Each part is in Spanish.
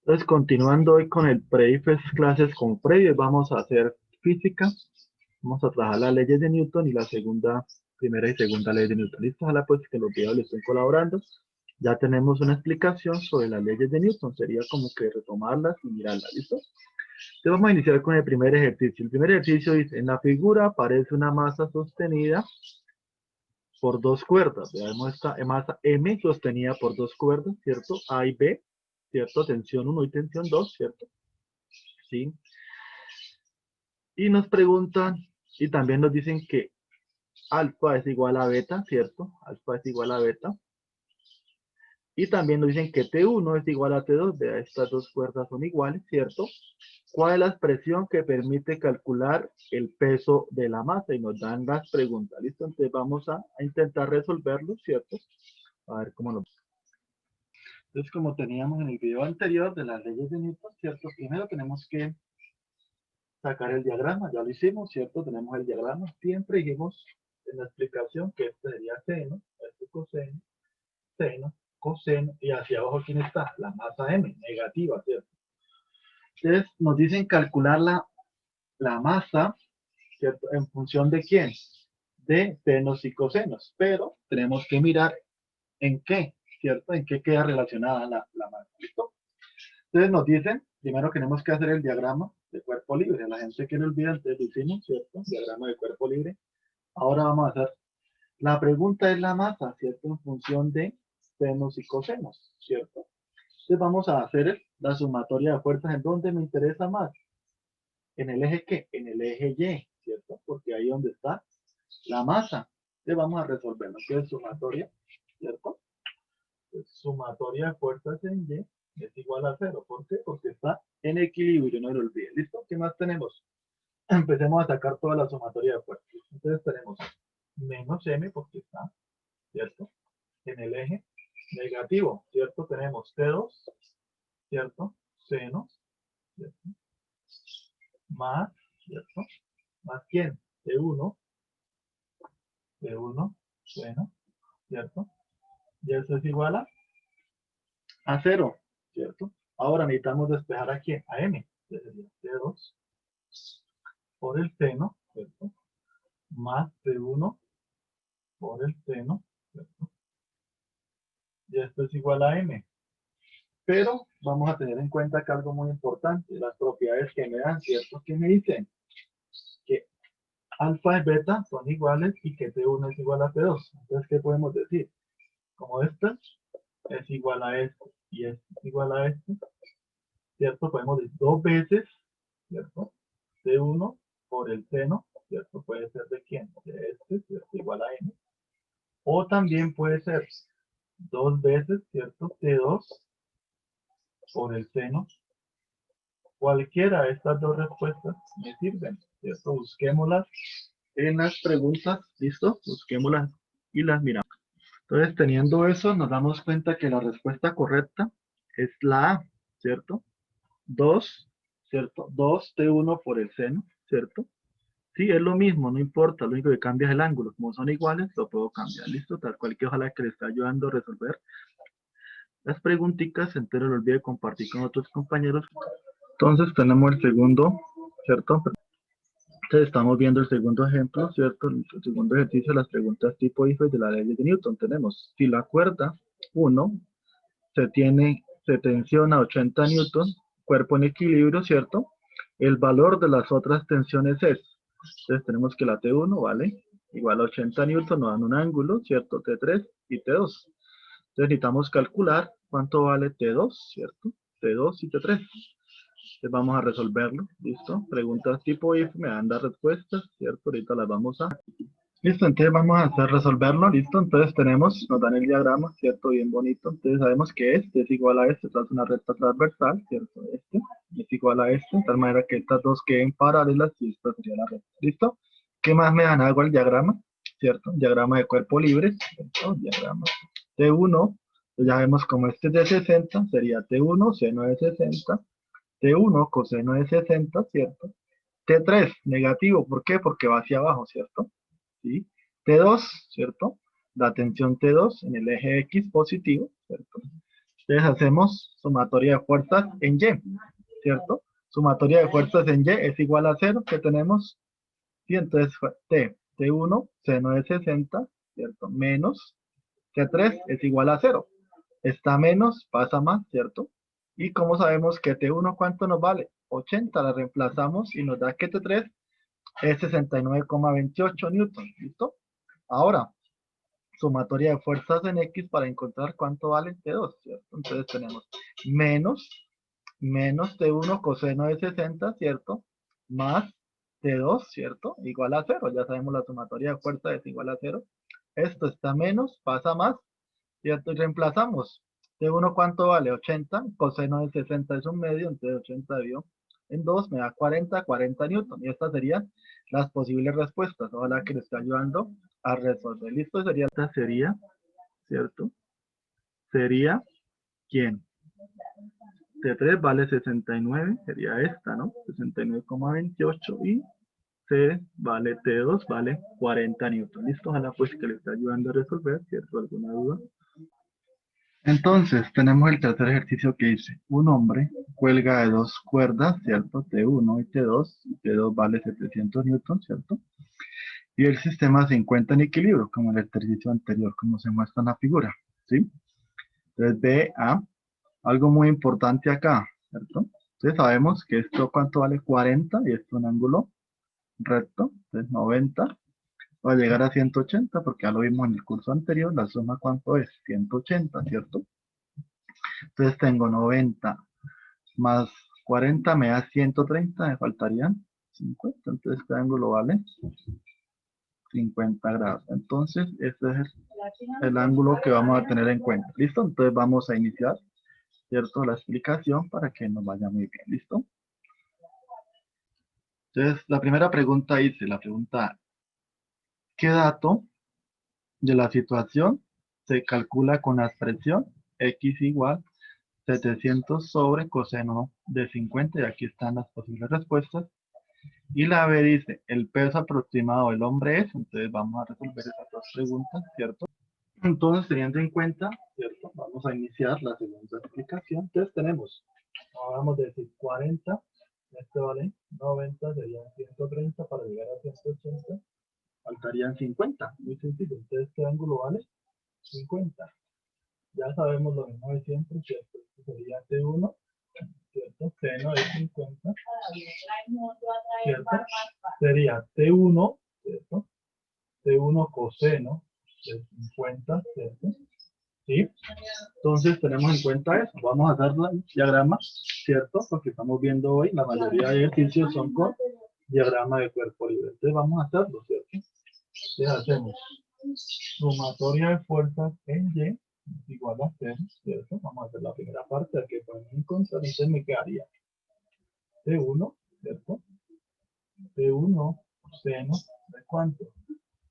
Entonces, continuando hoy con el pre-IFES clases con Freddy, vamos a hacer física. Vamos a trabajar las leyes de Newton y la primera y segunda ley de Newton. Listo, ojalá pues que los videos les estén colaborando. Ya tenemos una explicación sobre las leyes de Newton. Sería como que retomarlas y mirarlas, ¿listo? Entonces vamos a iniciar con el primer ejercicio. El primer ejercicio dice, en la figura aparece una masa sostenida por dos cuerdas. Veamos esta masa M sostenida por dos cuerdas, ¿cierto? A y B, ¿cierto? Tensión 1 y tensión 2, ¿cierto? ¿Sí? Y nos preguntan, y también nos dicen que alfa es igual a beta, ¿cierto? Alfa es igual a beta. Y también nos dicen que T1 es igual a T2, vea, estas dos cuerdas son iguales, ¿cierto? ¿Cuál es la expresión que permite calcular el peso de la masa? Y nos dan las preguntas, ¿listo? Entonces vamos a intentar resolverlo, ¿cierto? A ver cómo nos... Entonces, como teníamos en el video anterior de las leyes de Newton, ¿cierto? Primero tenemos que sacar el diagrama, ya lo hicimos, ¿cierto? Tenemos el diagrama, siempre dijimos en la explicación que este sería seno, este coseno, seno, coseno, y hacia abajo, ¿quién está? La masa M, negativa, ¿cierto? Entonces, nos dicen calcular la masa, ¿cierto? ¿En función de quién? De senos y cosenos, pero tenemos que mirar en qué, ¿cierto? En qué queda relacionada la masa, ¿listo? Entonces nos dicen, primero tenemos que hacer el diagrama de cuerpo libre. La gente que no olvida, antes lo hicimos, ¿cierto? Diagrama de cuerpo libre. Ahora vamos a hacer, la pregunta es la masa, ¿cierto? En función de senos y cosenos, ¿cierto? Entonces vamos a hacer la sumatoria de fuerzas. ¿En dónde me interesa más? ¿En el eje qué? En el eje Y, ¿cierto? Porque ahí es donde está la masa. Entonces vamos a resolverlo. ¿Qué es sumatoria? ¿Cierto? Entonces, sumatoria de fuerzas en Y es igual a cero. ¿Por qué? Porque está en equilibrio, no lo olviden. ¿Listo? ¿Qué más tenemos? Empecemos a sacar toda la sumatoria de fuerzas. Entonces tenemos menos M porque está, ¿cierto? En el eje negativo, ¿cierto? Tenemos T2, ¿cierto? Seno, ¿cierto? Más, ¿cierto? ¿Más quién? T1, T1, seno, ¿cierto? Y eso es igual a 0, ¿cierto? Ahora necesitamos despejar a quién? A M. Entonces sería T2 por el seno, ¿cierto? Más T1 por el seno, ¿cierto? Y esto es igual a M. Pero vamos a tener en cuenta acá algo muy importante, las propiedades que me dan, ¿cierto? Que me dicen que alfa y beta son iguales y que T1 es igual a T2. Entonces, ¿qué podemos decir? Como esto es igual a esto y esto es igual a esto, ¿cierto? Podemos decir dos veces, ¿cierto? T1 por el seno, ¿cierto? Puede ser de quién? De este, ¿cierto? Igual a M. O también puede ser dos veces, ¿cierto? T2 por el seno. Cualquiera de estas dos respuestas me sirven, ¿cierto? Busquémoslas en las preguntas, ¿listo? Busquémoslas y las miramos. Entonces, teniendo eso, nos damos cuenta que la respuesta correcta es la A, ¿cierto? 2, ¿cierto? 2T1 por el seno, ¿cierto? Sí, es lo mismo, no importa, lo único que cambia es el ángulo. Como son iguales, lo puedo cambiar, ¿listo? Tal cual que ojalá que le esté ayudando a resolver las preguntitas, entonces no olvide compartir con otros compañeros. Entonces tenemos el segundo, ¿cierto? Entonces estamos viendo el segundo ejemplo, ¿cierto? El segundo ejercicio de las preguntas tipo IFE de la ley de Newton. Tenemos, si la cuerda 1 se tensiona a 80 newton, cuerpo en equilibrio, ¿cierto? El valor de las otras tensiones es, entonces tenemos que la T1 vale igual a 80 newton, nos dan un ángulo, ¿cierto? T3 y T2. Entonces necesitamos calcular cuánto vale T2, ¿cierto? T2 y T3. Entonces vamos a resolverlo, ¿listo? Preguntas tipo if, me dan las respuestas, ¿cierto? Ahorita las vamos a... Listo, entonces vamos a hacer resolverlo, ¿listo? Entonces tenemos, nos dan el diagrama, ¿cierto? Bien bonito. Entonces sabemos que este es igual a este, tras una recta transversal, ¿cierto? Este es igual a este, de tal manera que estas dos queden paralelas y esta sería la recta, ¿listo? ¿Qué más me dan? Hago el diagrama, ¿cierto? Diagrama de cuerpo libre, ¿cierto? Diagrama T1, pues ya vemos como este es de 60, sería T1, seno de 60, T1, coseno de 60, ¿cierto? T3, negativo, ¿por qué? Porque va hacia abajo, ¿cierto? ¿Sí? T2, ¿cierto? La tensión T2 en el eje X positivo, ¿cierto? Entonces hacemos sumatoria de fuerzas en Y, ¿cierto? Sumatoria de fuerzas en Y es igual a 0, que tenemos. Y entonces fue T1, seno de 60, ¿cierto? Menos T3 es igual a 0. Está menos, pasa más, ¿cierto? Y como sabemos que T1, ¿cuánto nos vale? 80, la reemplazamos y nos da que T3 es 69,28 newton, ¿listo? Ahora, sumatoria de fuerzas en X para encontrar cuánto vale T2, ¿cierto? Entonces tenemos menos T1 coseno de 60, ¿cierto? Más T2, ¿cierto? Igual a 0. Ya sabemos la sumatoria de fuerzas es igual a 0. Esto está menos, pasa más, ¿cierto? Y reemplazamos. T1, ¿cuánto vale? 80. Coseno de 60 es un medio, entonces 80 dividido en 2 me da 40, 40 newton. Y estas serían las posibles respuestas. Ojalá que le esté ayudando a resolver. Listo, esta sería, ¿cierto? Sería, ¿quién? T3 vale 69, sería esta, ¿no? 69,28 y C vale T2 vale 40 newton. Listo, ojalá pues que le esté ayudando a resolver, ¿cierto? ¿Alguna duda? Entonces, tenemos el tercer ejercicio que dice, un hombre cuelga de dos cuerdas, ¿cierto? T1 y T2, y T2 vale 700 newton, ¿cierto? Y el sistema se encuentra en equilibrio, como en el ejercicio anterior, como se muestra en la figura, ¿sí? Entonces, vea algo muy importante acá, ¿cierto? Entonces sabemos que esto cuánto vale 40 y esto es un ángulo recto, entonces 90 va a llegar a 180 porque ya lo vimos en el curso anterior, la suma cuánto es 180, ¿cierto? Entonces tengo 90 más 40 me da 130, me faltarían 50, entonces este ángulo vale 50 grados. Entonces este es el ángulo que vamos a tener en cuenta, ¿listo? Entonces vamos a iniciar, ¿cierto? La explicación para que nos vaya muy bien, ¿listo? Entonces, la primera pregunta dice, la pregunta A, ¿qué dato de la situación se calcula con la expresión x igual 700 sobre coseno de 50? Y aquí están las posibles respuestas. Y la B dice, el peso aproximado del hombre es, entonces vamos a resolver esas dos preguntas, ¿cierto? Entonces, teniendo en cuenta, ¿cierto? Vamos a iniciar la segunda explicación. Entonces tenemos, vamos a decir 40, esto vale 90, serían 130 para llegar a 180, faltarían 50, muy sencillo. Entonces este ángulo vale 50. Ya sabemos lo mismo de siempre, ¿cierto? Esto sería T1, ¿cierto? Seno de 50, ¿cierto? Sería T1, ¿cierto? T1 coseno de 50, ¿cierto? ¿Sí? Entonces tenemos en cuenta eso. Vamos a hacer el diagrama, ¿cierto? Porque estamos viendo hoy, la mayoría de ejercicios son con diagrama de cuerpo libre. Entonces vamos a hacerlo, ¿cierto? Entonces hacemos sumatoria de fuerzas en Y es igual a 0, ¿cierto? Vamos a hacer la primera parte, aquí ponemos un constante, entonces me quedaría T1, ¿cierto? T1 seno de cuánto?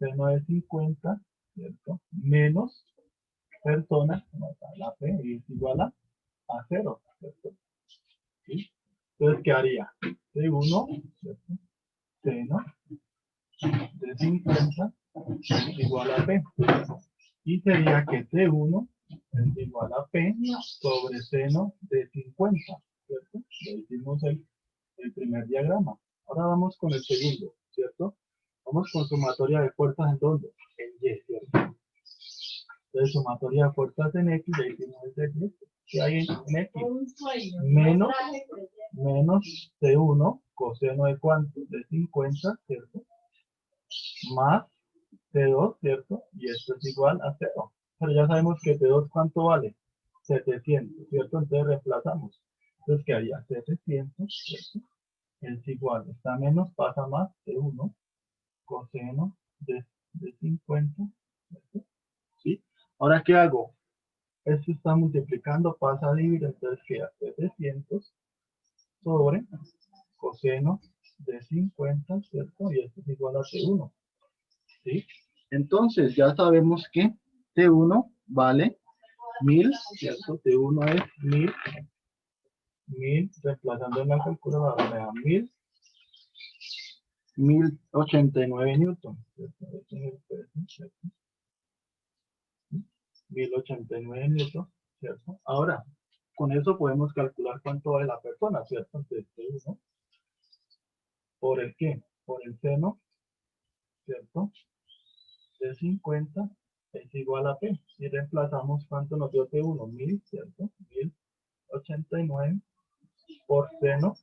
Seno de 50, ¿cierto? Menos persona, como está la P, y es igual a 0, ¿cierto? ¿Sí? Entonces quedaría T1, ¿cierto? Seno de 50 igual a P. Y sería que T1 es igual a P sobre seno de 50, ¿cierto? Ya hicimos el primer diagrama. Ahora vamos con el segundo, ¿cierto? Vamos con sumatoria de fuerzas en dónde? En Y, ¿cierto? Entonces, sumatoria de fuerzas en X, ya hicimos el Y. ¿Qué hay en X? Menos T1, coseno de cuánto? De 50, ¿cierto? Más T2, ¿cierto? Y esto es igual a 0. Pero ya sabemos que T2, ¿cuánto vale? 700, ¿cierto? Entonces reemplazamos. Entonces quedaría 700, ¿cierto? Es igual, está menos, pasa más, T1, coseno de 50, ¿cierto? ¿Sí? Ahora, ¿qué hago? Esto está multiplicando, pasa a dividir, entonces queda 700 sobre coseno de 50, ¿cierto? Y esto es igual a T1, ¿sí? Entonces, ya sabemos que T1 vale 1000, ¿cierto? T1 es 1000, reemplazando en la calculadora, me da 1089 newton, ¿cierto? Este es el peso, ¿cierto? 1089 newton, ¿cierto? Ahora, con eso podemos calcular cuánto vale la persona, ¿cierto? Entonces, T1 por el ¿qué? Por el seno, ¿cierto? De 50 es igual a P. Y reemplazamos cuánto nos dio T1, 1000, ¿cierto? 1089 por seno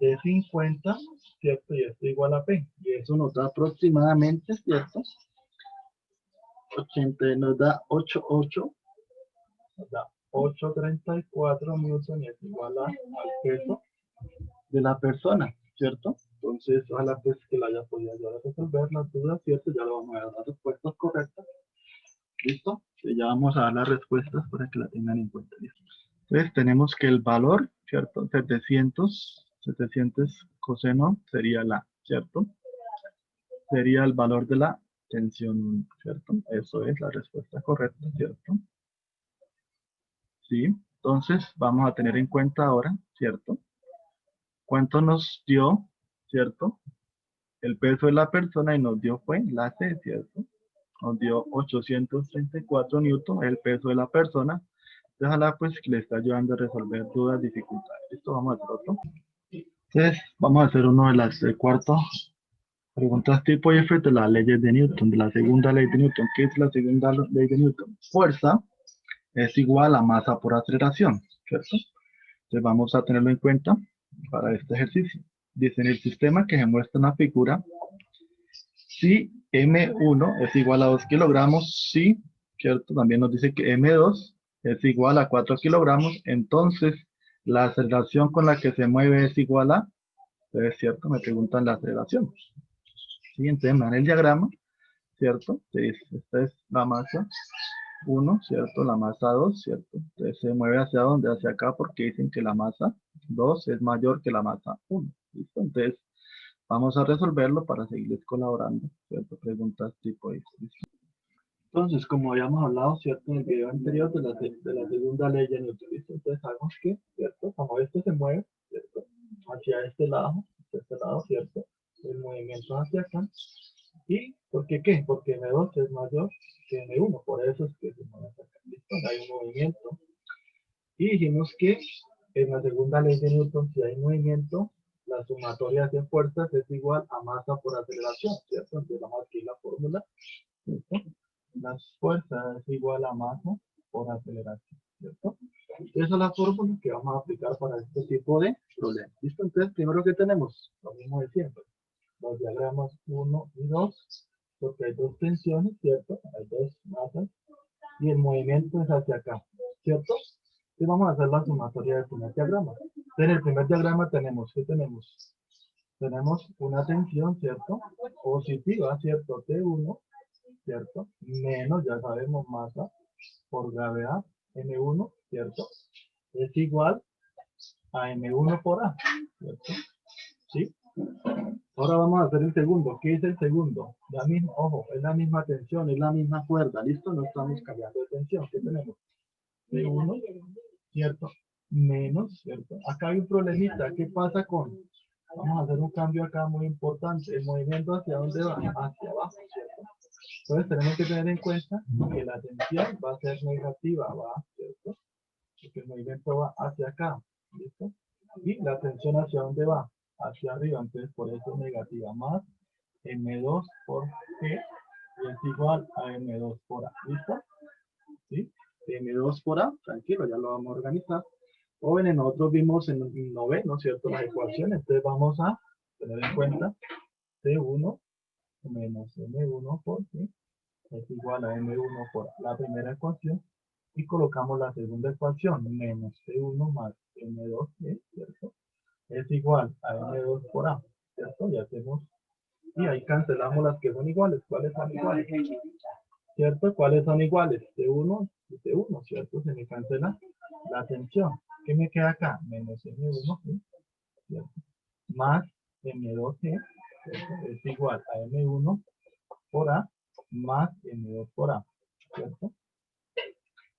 de 50, ¿cierto? Y esto igual a P. Y eso nos da aproximadamente, ¿cierto? 80 nos da 88, nos da 834 newton y es igual al peso de la persona, ¿cierto? Entonces, ojalá pues que la haya podido ayudar a resolver las dudas, ¿cierto? Ya lo vamos a dar las respuestas correctas. ¿Listo? Ya vamos a dar las respuestas para que la tengan en cuenta. ¿Listo? Entonces, tenemos que el valor, ¿cierto? 700 coseno sería la, ¿cierto? Sería el valor de la tensión 1, ¿cierto? Eso es la respuesta correcta, ¿cierto? Sí. Entonces, vamos a tener en cuenta ahora, ¿cierto? ¿Cuánto nos dio, ¿cierto? El peso de la persona y nos dio fue la C, ¿cierto? Nos dio 834 newton, el peso de la persona. Déjala pues que le está ayudando a resolver dudas, dificultades. Listo, vamos a hacer otro. Entonces, vamos a hacer uno de las cuarto preguntas tipo F de las leyes de Newton, de la segunda ley de Newton. ¿Qué es la segunda ley de Newton? Fuerza es igual a masa por aceleración, ¿cierto? Entonces vamos a tenerlo en cuenta para este ejercicio. Dice en el sistema que se muestra en la figura, si M1 es igual a 2 kilogramos, si, ¿cierto? También nos dice que M2 es igual a 4 kilogramos, entonces la aceleración con la que se mueve es igual a, es cierto, me preguntan la aceleración. Sí, entonces me dan el diagrama, ¿cierto? Entonces, esta es la masa 1, ¿cierto? La masa 2, ¿cierto? Entonces se mueve hacia dónde, hacia acá, porque dicen que la masa 2 es mayor que la masa 1, ¿listo? Entonces, vamos a resolverlo para seguirles colaborando, ¿cierto? Preguntas tipo esto, ¿listo? Entonces, como habíamos hablado, ¿cierto? En el video anterior de la segunda ley de Newton, ¿listo? Entonces, sabemos que, ¿cierto? Como esto se mueve, ¿cierto? Hacia este lado, ¿cierto? El movimiento hacia acá. ¿Y por qué qué? Porque M2 es mayor que M1, por eso es que se mueve hacia acá, ¿listo? Hay un movimiento. Y dijimos que en la segunda ley de Newton, si hay movimiento, la sumatoria de fuerzas es igual a masa por aceleración, ¿cierto? Entonces vamos a escribir la fórmula, ¿cierto? La fuerza es igual a masa por aceleración, ¿cierto? Esa es la fórmula que vamos a aplicar para este tipo de problemas, ¿listo? Entonces, primero que tenemos, lo mismo de siempre, los diagramas 1 y 2, porque hay dos tensiones, ¿cierto? Hay dos masas, y el movimiento es hacia acá, ¿cierto? Entonces vamos a hacer la sumatoria del primer diagrama. Entonces en el primer diagrama tenemos, ¿qué tenemos? Tenemos una tensión, ¿cierto? Positiva, ¿cierto? T1, ¿cierto? Menos, ya sabemos, masa por gravedad, M1, ¿cierto? Es igual a M1 por A, ¿cierto? ¿Sí? Ahora vamos a hacer el segundo. ¿Qué es el segundo? La misma, ojo, es la misma tensión, es la misma cuerda, ¿listo? No estamos cambiando de tensión. ¿Qué tenemos? T1, ¿cierto? Menos, ¿cierto? Acá hay un problemita. ¿Qué pasa con? Vamos a hacer un cambio acá muy importante. El movimiento hacia dónde va? Hacia abajo, ¿cierto? Entonces tenemos que tener en cuenta que la tensión va a ser negativa, ¿va? ¿Cierto? Porque el movimiento va hacia acá, ¿listo? Y la tensión hacia dónde va? Hacia arriba, entonces por eso es negativa, más M2 por G y es igual a M2 por A, ¿listo? ¿Sí? M2 por A, tranquilo, ya lo vamos a organizar. Jóvenes, nosotros vimos en noveno, ¿cierto? Las ecuaciones, entonces vamos a tener en cuenta T1 menos M1 por G es igual a M1 por la primera ecuación y colocamos la segunda ecuación, menos C1 más M2G, ¿cierto? Es igual a M2 por A, ¿cierto? Y hacemos, y ahí cancelamos las que son iguales. ¿Cuáles son iguales? ¿Cierto? ¿Cuáles son iguales? T1 y T1, ¿cierto? Se me cancela la tensión. ¿Qué me queda acá? Menos M1G, ¿cierto? Más M2G, ¿cierto? Es igual a M1 por A más M2 por A, ¿cierto?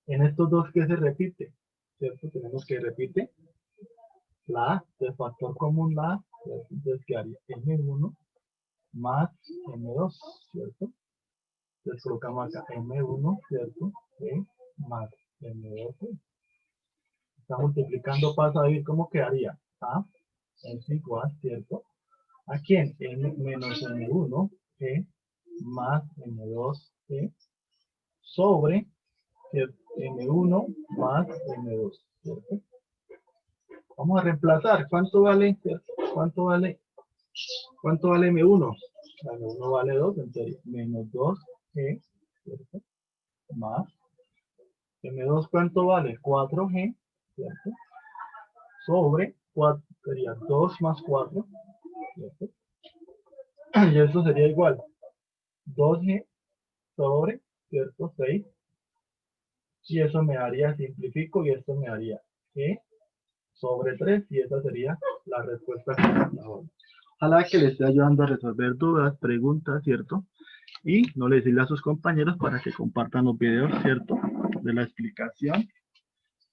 En estos dos, ¿qué se repite? ¿Cierto? Tenemos que repite la A, el factor común la A, ¿cierto? Entonces quedaría M1 más M2, ¿cierto? Entonces colocamos acá M1, ¿cierto? Más M2G. Está multiplicando, pasa a ver cómo quedaría. A es igual, ¿cierto? ¿A quién? M menos M1G más M2G sobre M1 más M2, ¿cierto? Vamos a reemplazar. ¿Cuánto vale? ¿Cuánto vale? ¿Cuánto vale M1? M1 vale 2, entonces menos 2G, ¿cierto? Más M2, ¿cuánto vale? 4G, ¿cierto? Sobre 4, sería 2 más 4, ¿cierto? Y eso sería igual 2G sobre, ¿cierto? 6. Y eso me daría, simplifico, y esto me daría G sobre 3, y esa sería la respuesta correcta. Ojalá que les esté ayudando a resolver dudas, preguntas, ¿cierto? Y no le decirle a sus compañeros para que compartan los videos, ¿cierto? De la explicación,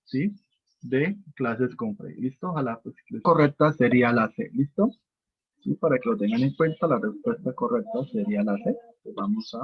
¿sí? De clases con Frey. ¿Listo? Ojalá, pues, la correcta sería la C. ¿Listo? Sí, para que lo tengan en cuenta, la respuesta correcta sería la C. Pues vamos a